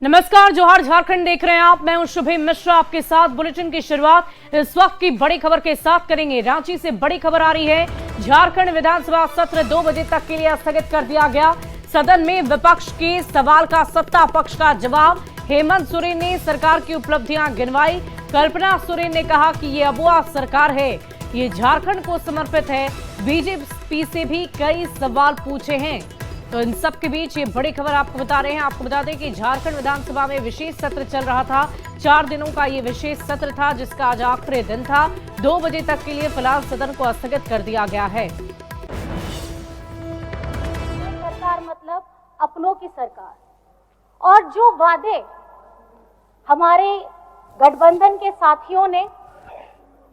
नमस्कार, जोहार झारखंड देख रहे हैं आप। मैं हूं शुभम मिश्रा, आपके साथ बुलेटिन की शुरुआत इस वक्त की बड़ी खबर के साथ करेंगे। रांची से बड़ी खबर आ रही है। झारखंड विधानसभा सत्र 2 बजे तक के लिए स्थगित कर दिया गया। सदन में विपक्ष के सवाल का सत्ता पक्ष का जवाब। हेमंत सोरेन ने सरकार की उपलब्धियां गिनवाई। कल्पना सोरेन ने कहा कि ये अबुआ सरकार है, ये झारखंड को समर्पित है। बीजेपी से भी कई सवाल पूछे हैं। तो इन सब के बीच ये बड़ी खबर आपको बता रहे हैं। आपको बता दें कि झारखंड विधानसभा में विशेष सत्र चल रहा था। 4 दिनों का ये विशेष सत्र था, जिसका आज आखिरी दिन था। 2 बजे तक के लिए फिलहाल सदन को स्थगित कर दिया गया है। सरकार मतलब अपनों की सरकार, और जो वादे हमारे गठबंधन के साथियों ने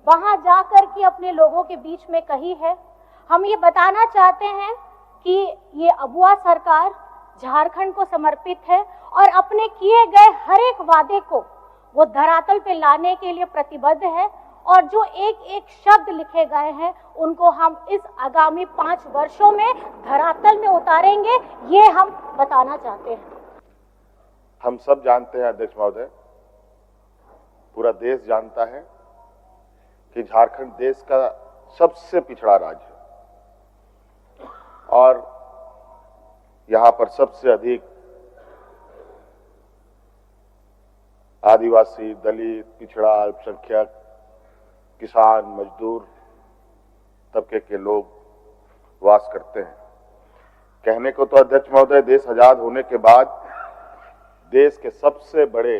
वहां जाकर के अपने लोगों के बीच में कही है, हम ये बताना चाहते हैं कि ये अबुआ सरकार झारखंड को समर्पित है और अपने किए गए हर एक वादे को वो धरातल पे लाने के लिए प्रतिबद्ध है। और जो एक एक शब्द लिखे गए हैं उनको हम इस आगामी 5 वर्षों में धरातल में उतारेंगे, ये हम बताना चाहते हैं। हम सब जानते हैं अध्यक्ष महोदय, पूरा देश जानता है कि झारखंड देश का सबसे पिछड़ा राज्य है और यहां पर सबसे अधिक आदिवासी, दलित, पिछड़ा, अल्पसंख्यक, किसान, मजदूर तबके के लोग वास करते हैं। कहने को तो अध्यक्ष महोदय, देश आजाद होने के बाद देश के सबसे बड़े,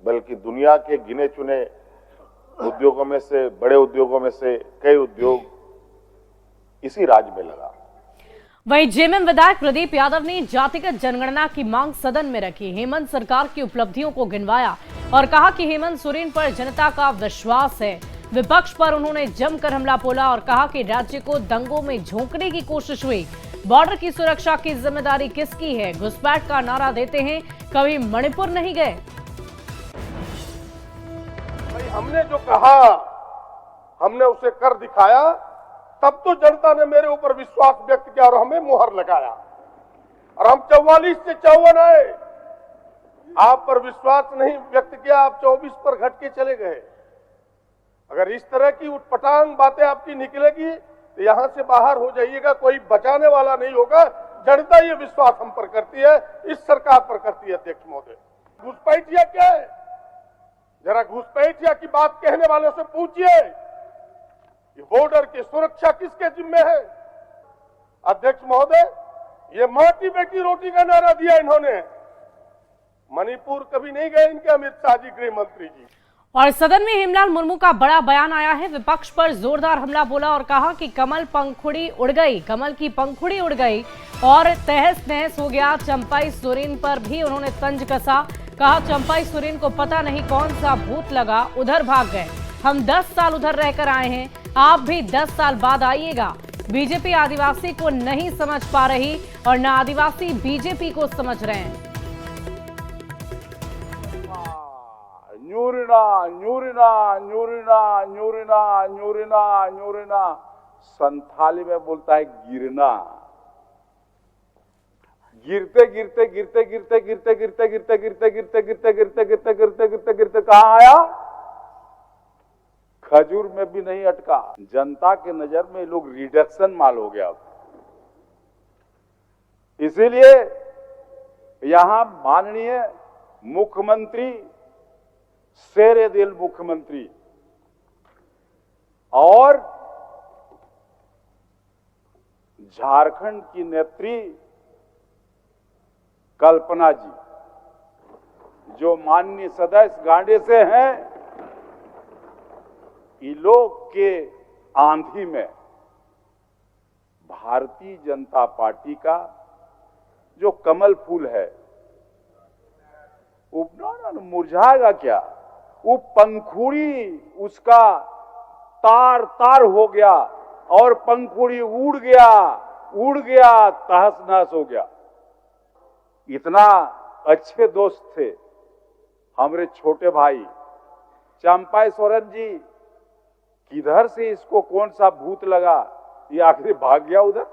बल्कि दुनिया के गिने चुने उद्योगों में से, बड़े उद्योगों में से कई उद्योग इसी राज्य में लगा। वहीं जेएमएम विधायक प्रदीप यादव ने जातिगत जनगणना की मांग सदन में रखी। हेमंत सरकार की उपलब्धियों को गिनवाया और कहा कि हेमंत सोरेन पर जनता का विश्वास है। विपक्ष पर उन्होंने जमकर हमला बोला और कहा कि राज्य को दंगों में झोंकने की कोशिश हुई। बॉर्डर की सुरक्षा की जिम्मेदारी किसकी है? घुसपैठ का नारा देते हैं, कभी मणिपुर नहीं गए। हमने जो कहा, हमने उसे कर दिखाया, तब तो जनता ने मेरे ऊपर विश्वास व्यक्त किया और हमें मुहर लगाया और हम 44 से 54 आए। आप पर विश्वास नहीं व्यक्त किया, आप 24 पर घट के चले गए। अगर इस तरह की उटपटांग बातें आपकी निकलेगी तो यहां से बाहर हो जाइएगा, कोई बचाने वाला नहीं होगा। जनता ये विश्वास हम पर करती है, इस सरकार पर करती है। अध्यक्ष महोदय, घुसपैठिया क्या है? जरा घुसपैठिया की बात कहने वालों से पूछिए, बॉर्डर की सुरक्षा किसके जिम्मे है? अध्यक्ष महोदय, ये मां की बेटी रोटी का नारा दिया इन्होंने। मणिपुर कभी नहीं गए इनके अमित शाह जी, गृह मंत्री जी। और सदन में हेमलाल मुर्मू का बड़ा बयान आया है। विपक्ष पर जोरदार हमला बोला और कहा कि कमल पंखुड़ी उड़ गई, कमल की पंखुड़ी उड़ गई और तहस नहस हो गया। चंपाई सोरेन पर भी उन्होंने तंज कसा। कहा चंपाई सोरेन को पता नहीं कौन सा भूत लगा, उधर भाग गए। हम 10 साल उधर रहकर आए हैं, आप भी 10 साल बाद आइएगा। बीजेपी आदिवासी को नहीं समझ पा रही और न आदिवासी बीजेपी को समझ रहे हैं। न्यूरिना न्यूरिना न्यूरिना न्यूरिना न्यूरिना न्यूरिना, संथाली में बोलता है गिरना। गिरते गिरते गिरते गिरते गिरते गिरते गिरते गिरते गिरते गिरते गिरते गिरते गिरते गिरते गिरते कहां आया? खजूर में भी नहीं अटका। जनता के नजर में लोग रिडक्शन माल हो गया। इसीलिए यहां माननीय मुख्यमंत्री, शेरे दिल मुख्यमंत्री और झारखंड की नेत्री कल्पना जी, जो माननीय सदस्य गांडे से हैं, ये लोग के आंधी में भारतीय जनता पार्टी का जो कमल फूल है वो मुरझाएगा क्या? वो पंखुड़ी उसका तार तार हो गया और पंखुड़ी उड़ गया, तहस नहस हो गया। इतना अच्छे दोस्त थे हमारे छोटे भाई चंपाई सोरेन जी, किधर से इसको कौन सा भूत लगा, ये आखिर भाग गया उधर।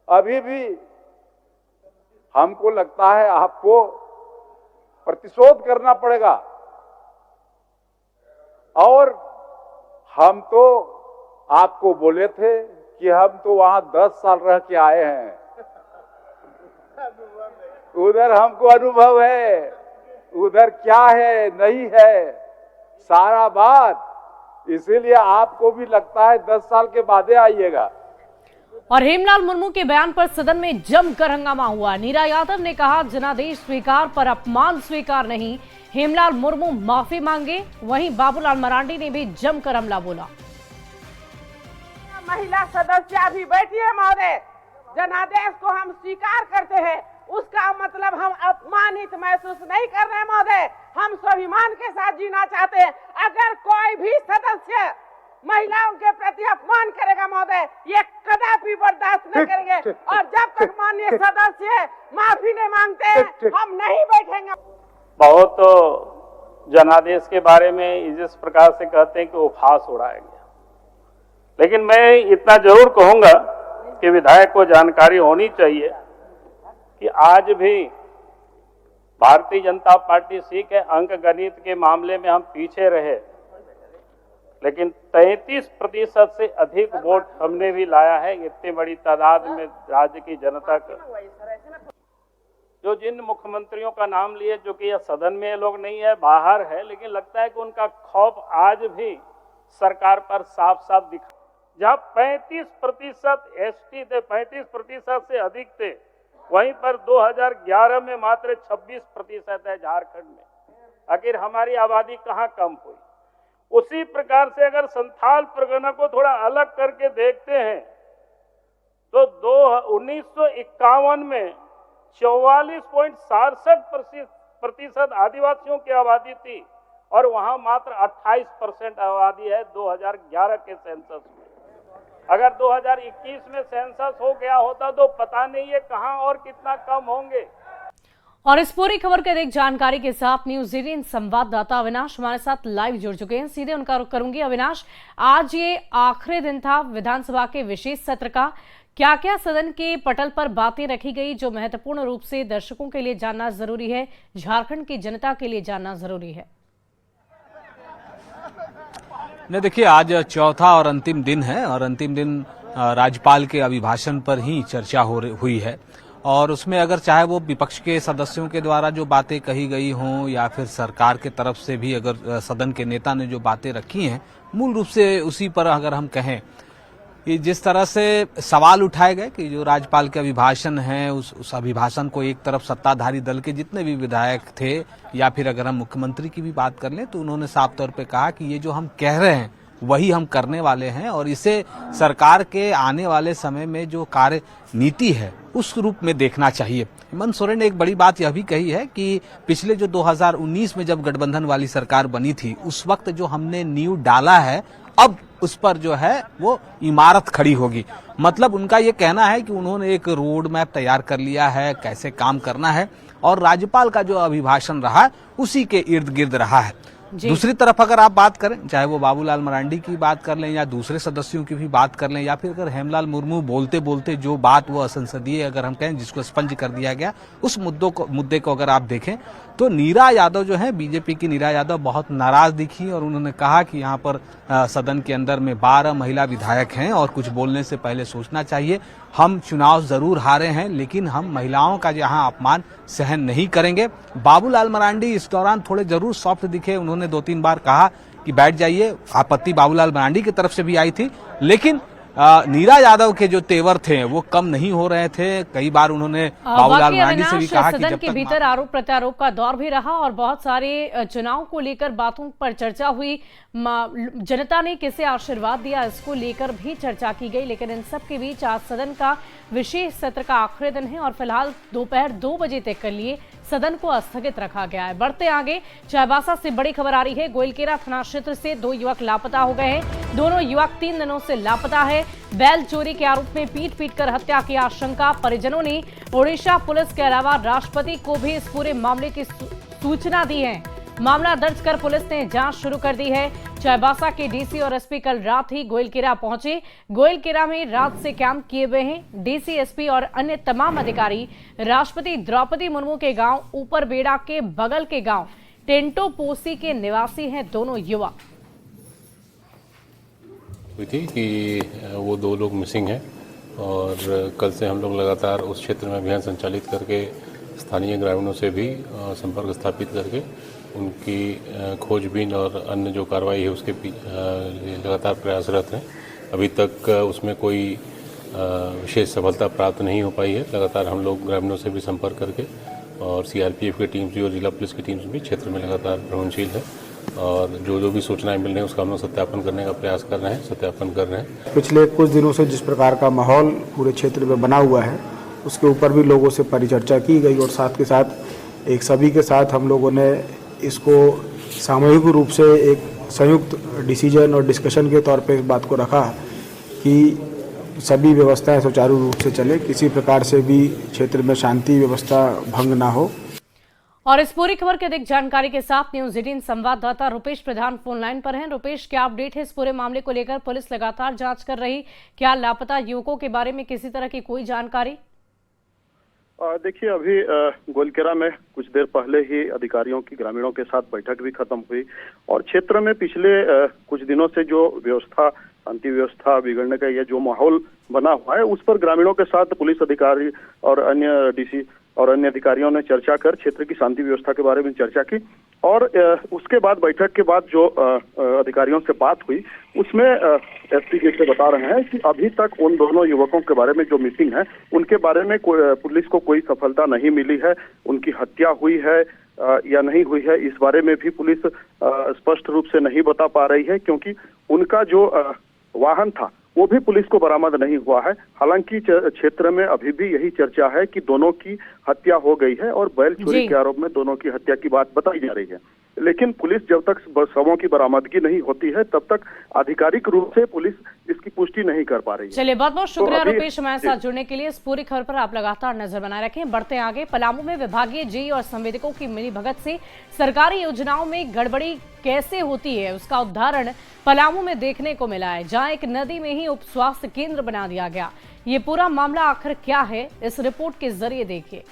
अभी भी हमको लगता है आपको प्रतिशोध करना पड़ेगा। और हम तो आपको बोले थे कि हम तो वहां 10 साल रह के आए हैं, उधर हमको अनुभव है, उधर क्या है नहीं है सारा बात, इसीलिए आपको भी लगता है 10 साल के बाद आइएगा। और हेमलाल मुर्मू के बयान पर सदन में जमकर हंगामा हुआ। नीरा यादव ने कहा जनादेश स्वीकार पर अपमान स्वीकार नहीं, हेमलाल मुर्मू माफी मांगे। वहीं बाबूलाल मरांडी ने भी जमकर हमला बोला। महिला सदस्य भी बैठी है महोदय, जनादेश को हम स्वीकार करते हैं, उसका मतलब हम अपमानित महसूस नहीं कर रहे हैं महोदय, हम स्वाभिमान के साथ जीना चाहते हैं। अगर कोई भी सदस्य महिलाओं के प्रति अपमान करेगा महोदय, ये कदापि बर्दाश्त नहीं करेंगे। और जब तक माननीय सदस्य माफी नहीं मांगते हम नहीं बैठेंगे। बहुत जनादेश के बारे में जिस प्रकार से कहते हैं कि उपहास उड़ाया गया, लेकिन मैं इतना जरूर कहूंगा कि विधायक को जानकारी होनी चाहिए कि आज भी भारतीय जनता पार्टी सी के अंक गणित के मामले में हम पीछे रहे, लेकिन 33% से अधिक वोट हमने भी लाया है इतनी बड़ी तादाद में राज्य की जनता का। जो जिन मुख्यमंत्रियों का नाम लिए, जो कि यह सदन में लोग नहीं है, बाहर है, लेकिन लगता है कि उनका खौफ आज भी सरकार पर साफ साफ दिखा। जहां 35% एसटी थे, 35% से अधिक थे, वहीं पर 2011 में मात्र 26% है झारखंड में। आखिर हमारी आबादी कहां कम हुई? उसी प्रकार से अगर संथाल परगना को थोड़ा अलग करके देखते हैं तो 1951 में 44.67% आदिवासियों की आबादी थी और वहां मात्र 28% आबादी है 2011 के सेंसस में। अगर 2021 में सेंसस हो गया होता तो पता नहीं है कहां और कितना कम होंगे। और इस पूरी खबर की अधिक जानकारी के साथ न्यूज 18 संवाददाता अविनाश हमारे साथ लाइव जुड़ चुके हैं। सीधे उनका रुख करूंगी। अविनाश, आज ये आखिरी दिन था विधानसभा के विशेष सत्र का, क्या क्या सदन के पटल पर बातें रखी गई जो महत्वपूर्ण रूप से दर्शकों के लिए जानना जरूरी है, झारखंड की जनता के लिए जानना जरूरी है? नहीं, देखिए, आज चौथा और अंतिम दिन है और अंतिम दिन राज्यपाल के अभिभाषण पर ही चर्चा हुई है और उसमें अगर चाहे वो विपक्ष के सदस्यों के द्वारा जो बातें कही गई हों या फिर सरकार के तरफ से भी अगर सदन के नेता ने जो बातें रखी हैं, मूल रूप से उसी पर अगर हम कहें कि जिस तरह से सवाल उठाए गए कि जो राज्यपाल के अभिभाषण हैं उस अभिभाषण को एक तरफ सत्ताधारी दल के जितने भी विधायक थे या फिर अगर हम मुख्यमंत्री की भी बात कर लें तो उन्होंने साफ तौर पे कहा कि ये जो हम कह रहे हैं वही हम करने वाले हैं और इसे सरकार के आने वाले समय में जो कार्य नीति है उस रूप में देखना चाहिए। हेमंत सोरेन ने एक बड़ी बात यह भी कही है कि पिछले जो 2019 में जब गठबंधन वाली सरकार बनी थी उस वक्त जो हमने नींव डाला है अब उस पर जो है वो इमारत खड़ी होगी। मतलब उनका ये कहना है कि उन्होंने एक रोड मैप तैयार कर लिया है कैसे काम करना है और राज्यपाल का जो अभिभाषण रहा उसी के इर्द गिर्द रहा है। दूसरी तरफ अगर आप बात करें, चाहे वो बाबूलाल मरांडी की बात कर लें या दूसरे सदस्यों की भी बात कर लें या फिर अगर हेमलाल मुर्मू बोलते बोलते जो बात वो असंसदीय अगर हम कहें जिसको स्पंज कर दिया गया उस मुद्दे को अगर आप देखें तो नीरा यादव जो है बीजेपी की नीरा यादव बहुत नाराज दिखी और उन्होंने कहा कि यहाँ पर सदन के अंदर में 12 महिला विधायक हैं और कुछ बोलने से पहले सोचना चाहिए। हम चुनाव जरूर हारे हैं लेकिन हम महिलाओं का यहाँ अपमान सहन नहीं करेंगे। बाबूलाल मरांडी इस दौरान थोड़े जरूर सॉफ्ट दिखे, उन्होंने 2-3 बार कहा कि बैठ जाइए। आपत्ति बाबूलाल मरांडी की तरफ से भी आई थी लेकिन नीरा यादव के जो तेवर थे वो कम नहीं हो रहे थे। कई बार उन्होंने बाबूलाल मरांडी से भी कहा कि सदन के भीतर आरोप प्रत्यारोप का दौर भी रहा और बहुत सारे चुनाव को लेकर बातों पर चर्चा हुई। जनता ने किसे आशीर्वाद दिया इसको लेकर भी चर्चा की गई, लेकिन इन सब के बीच आज सदन का विशेष सत्र का आखिरी दिन है और फिलहाल दोपहर 2 बजे तक के लिए सदन को स्थगित रखा गया है। बढ़ते आगे, चाईबासा से बड़ी खबर आ रही है। गोइलकेरा थाना क्षेत्र से 2 युवक लापता हो गए हैं। दोनों युवक 3 दिनों से लापता है। बैल चोरी के आरोप में पीट कर हत्या की आशंका। परिजनों ने ओडिशा पुलिस के अलावा राष्ट्रपति को भी इस पूरे मामले की सूचना दी है। मामला दर्ज कर पुलिस ने जांच शुरू कर दी है। चाईबासा के डीसी और एसपी कल रात ही गोइलकेरा पहुंचे। गोइलकेरा में रात से कैंप किए हुए हैं डीसी, एसपी और अन्य तमाम अधिकारी। राष्ट्रपति द्रौपदी मुर्मू के गांव ऊपर बेड़ा के बगल के गांव टेंटो पोसी के निवासी हैं दोनों युवा। हुई थी कि वो 2 लोग मिसिंग हैं और कल से हम लोग लगातार उस क्षेत्र में अभियान संचालित करके स्थानीय ग्रामीणों से भी संपर्क स्थापित करके उनकी खोजबीन और अन्य जो कार्रवाई है उसके लिए लगातार प्रयासरत हैं। अभी तक उसमें कोई विशेष सफलता प्राप्त नहीं हो पाई है। लगातार हम लोग ग्रामीणों से भी संपर्क करके और सीआरपीएफ की टीम्स भी और जिला पुलिस की टीम्स भी क्षेत्र में लगातार भ्रमणशील है और जो भी सूचनाएं मिल रही हैं उसका हम लोग सत्यापन करने का प्रयास कर रहे हैं, सत्यापन कर रहे हैं। पिछले कुछ दिनों से जिस प्रकार का माहौल पूरे क्षेत्र में बना हुआ है उसके ऊपर भी लोगों से परिचर्चा की गई और साथ के साथ एक सभी के साथ हम लोगों ने इसको सामूहिक रूप से एक संयुक्त डिसीजन और डिस्कशन के तौर पे इस बात को रखा कि सभी व्यवस्थाएं सुचारू रूप से चले, किसी प्रकार से भी क्षेत्र में शांति व्यवस्था भंग ना हो। और इस पूरी खबर की अधिक जानकारी के साथ न्यूज 18 संवाददाता रुपेश प्रधान फोन लाइन पर हैं। रुपेश, क्या अपडेट है इस पूरे मामले को लेकर? पुलिस लगातार जांच कर रही, क्या लापता युवकों के बारे में किसी तरह की कोई जानकारी? देखिए, अभी गोइलकेरा में कुछ देर पहले ही अधिकारियों की ग्रामीणों के साथ बैठक भी खत्म हुई और क्षेत्र में पिछले कुछ दिनों से जो व्यवस्था, शांति व्यवस्था बिगड़ने का यह जो माहौल बना हुआ है उस पर ग्रामीणों के साथ पुलिस अधिकारी और अन्य डीसी और अन्य अधिकारियों ने चर्चा कर क्षेत्र की शांति व्यवस्था के बारे में चर्चा की और उसके बाद बैठक के बाद जो अधिकारियों से बात हुई उसमें एसपी जैसे बता रहे हैं कि अभी तक उन दोनों युवकों के बारे में जो मिसिंग है उनके बारे में पुलिस को कोई सफलता नहीं मिली है। उनकी हत्या हुई है या नहीं हुई है इस बारे में भी पुलिस स्पष्ट रूप से नहीं बता पा रही है, क्योंकि उनका जो वाहन था वो भी पुलिस को बरामद नहीं हुआ है। हालांकि क्षेत्र में अभी भी यही चर्चा है कि दोनों की हत्या हो गई है और बैल चोरी के आरोप में दोनों की हत्या की बात बताई जा रही है, लेकिन पुलिस जब तक शवों की बरामदगी नहीं होती है तब तक आधिकारिक रूप से पुलिस इसकी पुष्टि नहीं कर पा रही है। चलिए, बहुत बहुत शुक्रिया रुपेश हमारे साथ जुड़ने के लिए। इस पूरी खबर पर आप लगातार नजर बनाए रखें। बढ़ते आगे, पलामू में विभागीय जेई और संवेदकों की मिलीभगत से सरकारी योजनाओं में गड़बड़ी कैसे होती है उसका उदाहरण पलामू में देखने को मिला है, जहां एक नदी में ही उप स्वास्थ्य केंद्र बना दिया गया। ये पूरा मामला आखिर क्या है, इस रिपोर्ट के जरिए देखिए।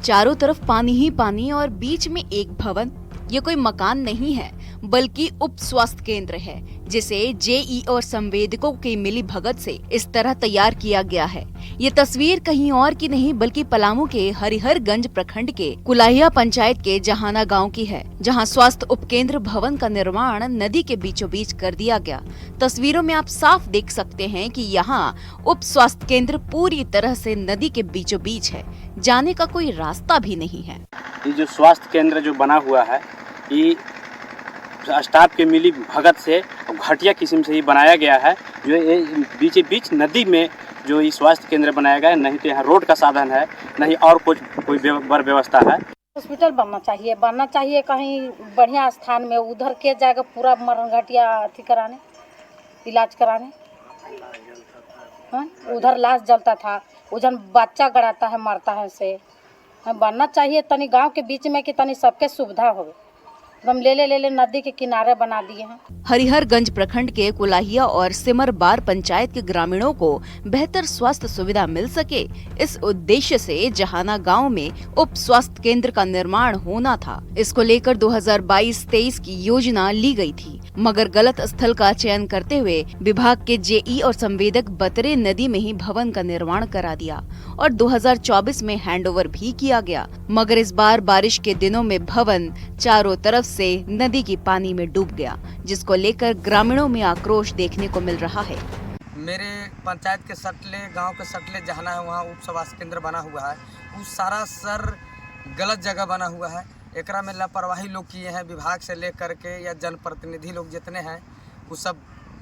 चारों तरफ पानी ही पानी और बीच में एक भवन। ये कोई मकान नहीं है बल्कि उप स्वास्थ्य केंद्र है, जिसे जेई और संवेदकों की मिली भगत से इस तरह तैयार किया गया है। ये तस्वीर कहीं और की नहीं बल्कि पलामू के हरिहरगंज प्रखंड के कुलाहिया पंचायत के जहाना गांव की है, जहां स्वास्थ्य उपकेंद्र भवन का निर्माण नदी के बीचों बीच कर दिया गया। तस्वीरों में आप साफ देख सकते हैं कि यहाँ उप स्वास्थ्य केंद्र पूरी तरह से नदी के बीचों बीच है, जाने का कोई रास्ता भी नहीं है। ये जो स्वास्थ्य केंद्र जो बना हुआ है ये स्टाफ के मिली भगत से घटिया किस्म से ही बनाया गया है। जो बीचे बीच नदी में जो ये स्वास्थ्य केंद्र बनाया गया है, नहीं तो यहाँ रोड का साधन है, नहीं और कोई व्यवस्था है। हॉस्पिटल बनना चाहिए कहीं बढ़िया स्थान में। उधर के जाएगा पूरा मरण घटिया अथी कराने, इलाज कराने। उधर लाश जलता था, उधर बच्चा गड़ाता है, मरता है से। बनना चाहिए तनी गांव के बीच में कि तनी सबके सुविधा हो। हम ले नदी के किनारे बना दिए हैं। हरिहरगंज प्रखंड के कुलाहिया और सिमरबार पंचायत के ग्रामीणों को बेहतर स्वास्थ्य सुविधा मिल सके, इस उद्देश्य से जहाना गांव में उप स्वास्थ्य केंद्र का निर्माण होना था। इसको लेकर 2022-23 की योजना ली गई थी, मगर गलत स्थल का चयन करते हुए विभाग के जेई और संवेदक बतरे नदी में ही भवन का निर्माण करा दिया और 2024 में हैंडओवर भी किया गया। मगर इस बार बारिश के दिनों में भवन चारों तरफ से नदी की पानी में डूब गया, जिसको लेकर ग्रामीणों में आक्रोश देखने को मिल रहा है। मेरे पंचायत के सटले, गांव के सटले जहाना है, वहाँ उप स्वास्थ्य केंद्र बना हुआ है। उस सारा सर गलत जगह बना हुआ है। एकरा में लापरवाही लोग किए हैं, विभाग से लेकर के या जनप्रतिनिधि लोग जितने हैं वो सब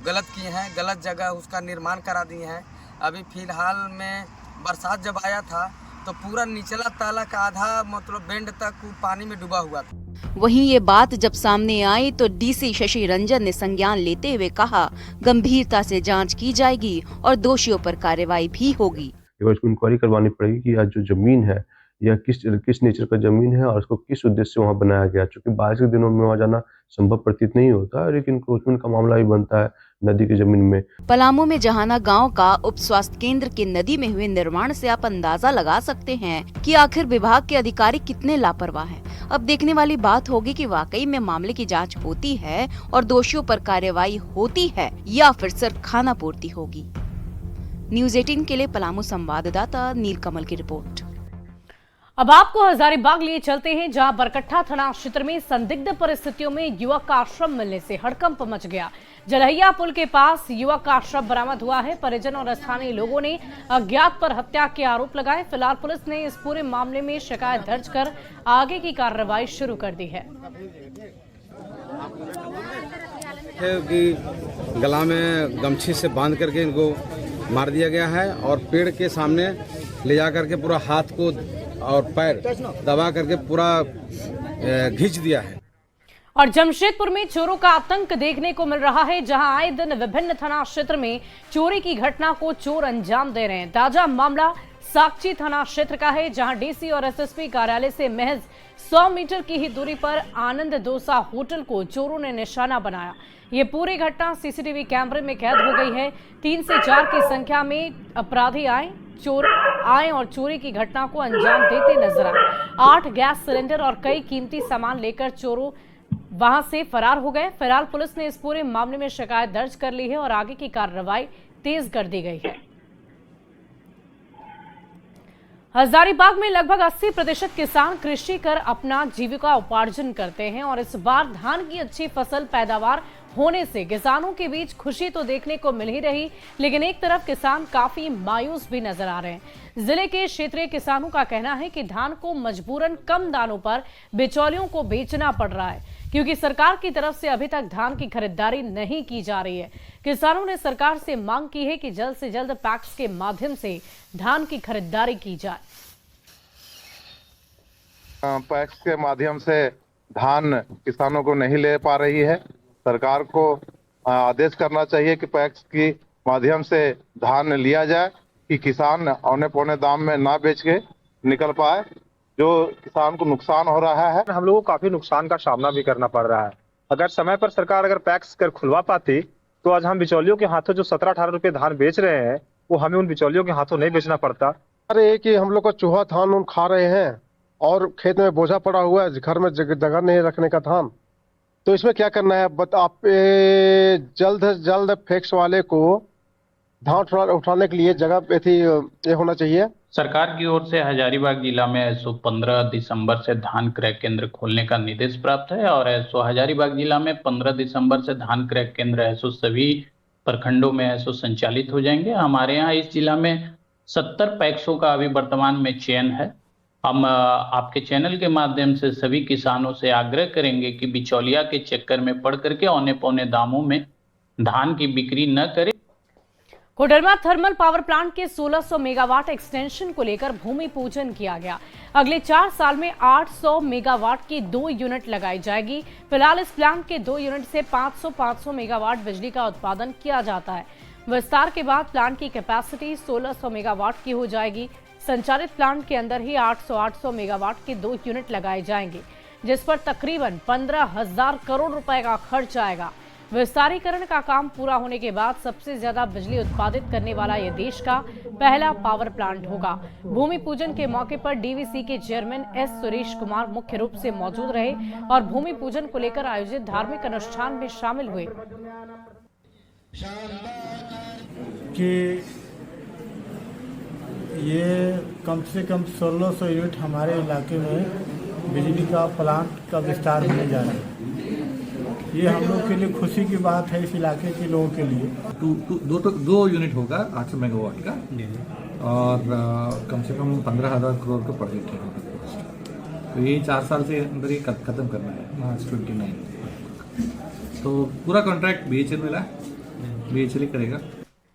गलत किए हैं, गलत जगह उसका निर्माण करा दिए हैं। अभी फिलहाल में बरसात जब आया था तो पूरा निचला ताला का आधा मतलब बेंड तक पानी में डूबा हुआ था। वहीं ये बात जब सामने आई तो डीसी शशि रंजन ने संज्ञान लेते हुए कहा, गंभीरता से जांच की जाएगी और दोषियों पर कार्रवाई भी होगी। इसको इंक्वायरी करवानी पड़ेगी कि आज जो जमीन है या किस नेचर का जमीन है और उसको किस उद्देश्य से वहाँ बनाया गया। चूंकि बारिश के दिनों में वहाँ जाना संभव प्रतीत नहीं होता और एक इंक्रोचमेंट का मामला भी बनता है नदी की जमीन में। पलामू में जहाना गांव का उप स्वास्थ्य केंद्र की नदी में हुए निर्माण से आप अंदाजा लगा सकते हैं कि आखिर विभाग के अधिकारी कितने लापरवाह हैं। अब देखने वाली बात होगी कि वाकई में मामले की जांच होती है और दोषियों पर कार्रवाई होती है या फिर सिर्फ खानापूर्ति होगी। न्यूज़ 18 के लिए पलामू संवाददाता नीलकमल की रिपोर्ट। अब आपको हजारीबाग लिए चलते हैं, जहां बरकट्ठा थाना क्षेत्र में संदिग्ध परिस्थितियों में युवक का आश्रम मिलने से हड़कंप मच गया। जलहैया पुल के पास युवक का आश्रम बरामद हुआ है। परिजन और स्थानीय लोगों ने अज्ञात पर हत्या के आरोप लगाए। फिलहाल पुलिस ने इस पूरे मामले में शिकायत दर्ज कर आगे की कार्रवाई शुरू कर दी है। कि गला में गमछी से बांध करके इनको मार दिया गया है और पेड़ के सामने ले जा करके पूरा हाथ को और पैर दबा करके पूरा खींच दिया है। और जमशेदपुर में चोरों का आतंक देखने को मिल रहा है, जहां आए दिन विभिन्न थाना क्षेत्र में चोरी की घटना को चोर अंजाम दे रहे हैं। ताजा मामला साकची थाना क्षेत्र का है, जहां डीसी और एसएसपी कार्यालय से महज 100 मीटर की ही दूरी पर आनंद डोसा होटल को चोरों ने निशाना बनाया। ये पूरी घटना सीसीटीवी कैमरे में कैद हो गई है। 3 से 4 की संख्या में अपराधी आए और चोरी की घटना को अंजाम देते नजर आए। 8 गैस सिलेंडर और कई कीमती सामान लेकर चोरों वहां से फरार हो गए। फिलहाल पुलिस ने इस पूरे मामले में शिकायत दर्ज कर ली है और आगे की कार्रवाई तेज कर दी गई है। हजारीबाग में लगभग 80% किसान कृषि कर अपना जीविका उपार्जन करते हैं और इस बार धान की अच्छी फसल पैदावार होने से किसानों के बीच खुशी तो देखने को मिल ही रही, लेकिन एक तरफ किसान काफी मायूस भी नजर आ रहे हैं। जिले के क्षेत्रीय किसानों का कहना है कि धान को मजबूरन कम दामों पर बिचौलियों को बेचना पड़ रहा है, क्योंकि सरकार की तरफ से अभी तक धान की खरीदारी नहीं की जा रही है। किसानों ने सरकार से मांग की है कि जल्द से जल्द पैक्स के माध्यम से धान की खरीदारी की जाए। पैक्स के माध्यम से धान किसानों को नहीं ले पा रही है। सरकार को आदेश करना चाहिए कि पैक्स के माध्यम से धान लिया जाए कि किसान औने पौने दाम में ना बेच के निकल पाए, जो किसान को नुकसान हो रहा है। हम लोगों को काफी नुकसान का सामना भी करना पड़ रहा है। अगर समय पर सरकार अगर पैक्स कर खुलवा पाती तो आज हम बिचौलियों के हाथों जो 17-18 रुपए धान बेच रहे हैं वो हमें उन बिचौलियों के हाथों नहीं बेचना पड़ता। अरे कि हम लोग को चूहा धान उन खा रहे हैं और खेत में बोझा पड़ा हुआ है, घर में जगह नहीं रखने का धान, तो इसमें क्या करना है? आप जल्द से जल्द पैक्स वाले को धान उठाने के लिए जगह ये होना चाहिए। सरकार की ओर से हजारीबाग जिला में 15 दिसंबर से धान क्रय केंद्र खोलने का निर्देश प्राप्त है और हजारीबाग जिला में 15 दिसंबर से धान क्रय केंद्र सभी प्रखंडों में संचालित हो जाएंगे। हमारे यहाँ इस जिला में 70 पैक्सों का अभी वर्तमान में चयन है। हम आपके चैनल के माध्यम से सभी किसानों से आग्रह करेंगे कि बिचौलिया के चक्कर में पड़ करके औने पौने दामों में धान की बिक्री न करें। कोडरमा थर्मल पावर प्लांट के 1600 मेगावाट एक्सटेंशन को लेकर भूमि पूजन किया गया। अगले 4 साल में 800 मेगावाट की 2 यूनिट लगाई जाएगी। फिलहाल इस प्लांट के 2 यूनिट से 500 मेगावाट बिजली का उत्पादन किया जाता है। विस्तार के बाद प्लांट की कैपेसिटी 1600 मेगावाट की हो जाएगी। संचालित प्लांट के अंदर ही 800 मेगावाट के 2 यूनिट लगाए जाएंगे, जिस पर तकरीबन 15,000 करोड़ रुपए का खर्च आएगा। विस्तारीकरण का काम पूरा होने के बाद सबसे ज्यादा बिजली उत्पादित करने वाला यह देश का पहला पावर प्लांट होगा। भूमि पूजन के मौके पर डीवीसी के चेयरमैन एस सुरेश कुमार मुख्य रूप से मौजूद रहे और भूमि पूजन को लेकर आयोजित धार्मिक अनुष्ठान में शामिल हुए। कि ये कम से कम 1600 यूनिट हमारे इलाके में बिजली का प्लांट का विस्तार होने जा रहा है। ये हम लोग के लिए खुशी की बात है, इस इलाके के लोगों के लिए। 2 यूनिट होगा 800 मेगावाट का और कम से कम 15,000 करोड़ का प्रोजेक्ट है। तो ये 4 साल से अंदर ये खत्म करना है मार्च 29। तो पूरा कॉन्ट्रैक्ट BHEL मिला है, BHEL ही करेगा।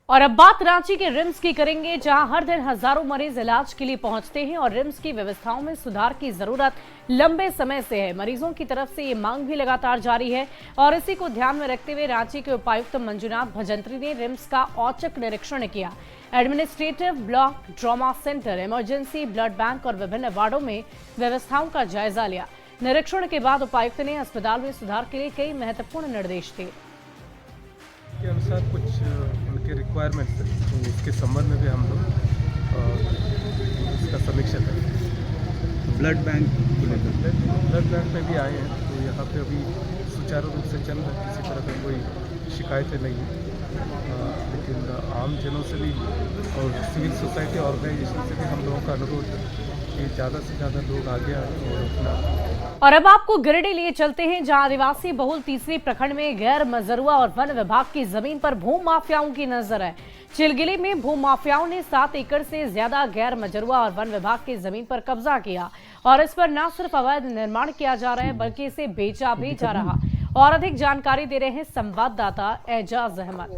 और अब बात रांची के रिम्स की करेंगे, जहां हर दिन हजारों मरीज इलाज के लिए पहुंचते हैं और रिम्स की व्यवस्थाओं में सुधार की जरूरत लंबे समय से है। मरीजों की तरफ से ये मांग भी लगातार जारी है और इसी को ध्यान में रखते हुए रांची के उपायुक्त मंजुनाथ भजंत्री ने रिम्स का औचक निरीक्षण किया। Administrative block, trauma centre, emergency, blood bank और विभिन्न वार्डों में व्यवस्थाओं का जायजा लिया। निरीक्षण के बाद उपायुक्त ने अस्पताल में सुधार के लिए कई महत्वपूर्ण निर्देश दिए। के अनुसार कुछ उनके रिक्वायरमेंट्स है, तो उसके संबंध में भी हम लोग इसका समीक्षा करेंगे। ब्लड बैंक ब्लड बैंक में भी आए हैं, तो यहाँ पे अभी सुचारू रूप से चल रहा है, किसी तरह का कोई शिकायतें नहीं है। लेकिन आम जनों से भी और सिविल सोसाइटी ऑर्गेनाइजेशन से भी हम लोगों का अनुरोध है कि ज़्यादा से ज़्यादा लोग आगे आए और अपना। और अब आपको गिरिडीह लिए चलते हैं, जहां आदिवासी बहुल तीसरी प्रखंड में गैर मजरूआ और वन विभाग की जमीन पर भूमि माफियाओं की नजर है। चिलगिली में भूमि माफियाओं ने 7 एकड़ से ज्यादा गैर मजरूआ और वन विभाग की जमीन पर कब्जा किया और इस पर न सिर्फ अवैध निर्माण किया जा रहा है बल्कि इसे बेचा भी जा रहा। और अधिक जानकारी दे रहे हैं संवाददाता एजाज अहमद।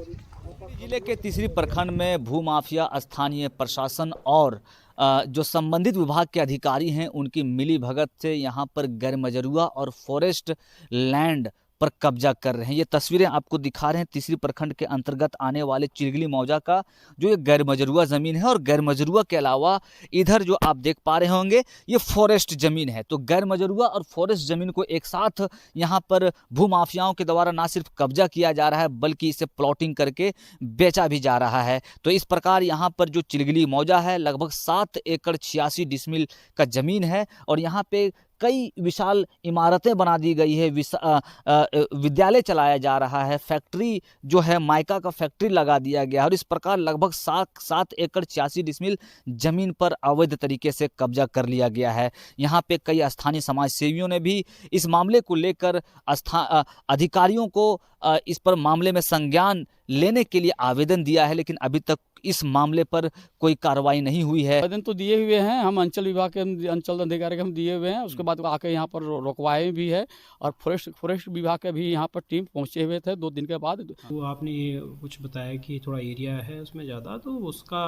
जिले के तीसरी प्रखंड में भूमाफिया, स्थानीय प्रशासन और जो संबंधित विभाग के अधिकारी हैं उनकी मिली भगत से यहाँ पर गैर मजरूआ और फॉरेस्ट लैंड पर कब्जा कर रहे हैं। ये तस्वीरें आपको दिखा रहे हैं तीसरी प्रखंड के अंतर्गत आने वाले चिलगिली मौजा का जो ये गैर मजरूआ ज़मीन है। और गैर मजरूआ के अलावा इधर जो आप देख पा रहे होंगे ये फॉरेस्ट ज़मीन है। तो गैर मजरूआ और फॉरेस्ट ज़मीन को एक साथ यहाँ पर भूमाफियाओं के द्वारा ना सिर्फ कब्जा किया जा रहा है बल्कि इसे प्लॉटिंग करके बेचा भी जा रहा है। तो इस प्रकार यहाँ पर जो चिलगिली मौजा है लगभग 7 एकड़ 86 डिसमिल का ज़मीन है और यहाँ पे कई विशाल इमारतें बना दी गई है, विद्यालय चलाया जा रहा है, फैक्ट्री जो है माइका का फैक्ट्री लगा दिया गया है। और इस प्रकार लगभग 7 एकड़ 86 डिसमिल जमीन पर अवैध तरीके से कब्जा कर लिया गया है। यहाँ पे कई स्थानीय समाज सेवियों ने भी इस मामले को लेकर अधिकारियों को इस पर मामले में संज्ञान लेने के लिए आवेदन दिया है, लेकिन अभी तक इस मामले पर कोई कार्रवाई नहीं हुई है। आवेदन तो दिए हुए हैं, हम अंचल विभाग के अंचल अधिकारी के हम दिए हुए हैं, उसके बाद आके यहाँ पर रोकवाए भी है और फॉरेस्ट विभाग के भी यहाँ पर टीम पहुँचे हुए थे 2 दिन के बाद। तो आपने ये कुछ बताया कि थोड़ा एरिया है उसमें ज़्यादा, तो उसका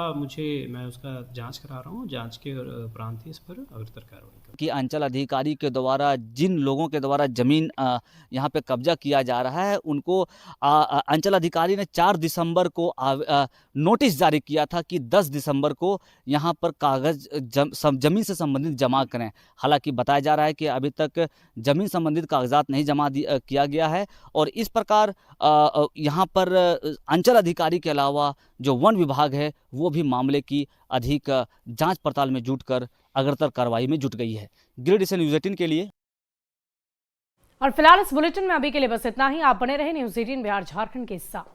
मैं उसका जांच करा रहा हूँ, जांच के उपरांत ही इस पर अग्रतर कार्रवाई कि अंचल अधिकारी के द्वारा जिन लोगों के द्वारा जमीन यहाँ पे कब्जा किया जा रहा है उनको अंचल अधिकारी ने 4 दिसंबर को नोटिस जारी किया था कि 10 दिसंबर को यहाँ पर कागज जमीन से संबंधित जमा करें। हालांकि बताया जा रहा है कि अभी तक जमीन संबंधित कागजात नहीं जमा किया गया है और इस प्रकार यहाँ पर अंचल अधिकारी के अलावा जो वन विभाग है वो भी मामले की अधिक जांच पड़ताल में जुटकर अग्रतर कार्रवाई में जुट गई है। गिरिडीह से न्यूज़ 18 के लिए। और फिलहाल इस बुलेटिन में अभी के लिए बस इतना ही। आप बने रहे न्यूज़ 18 बिहार झारखंड के साथ।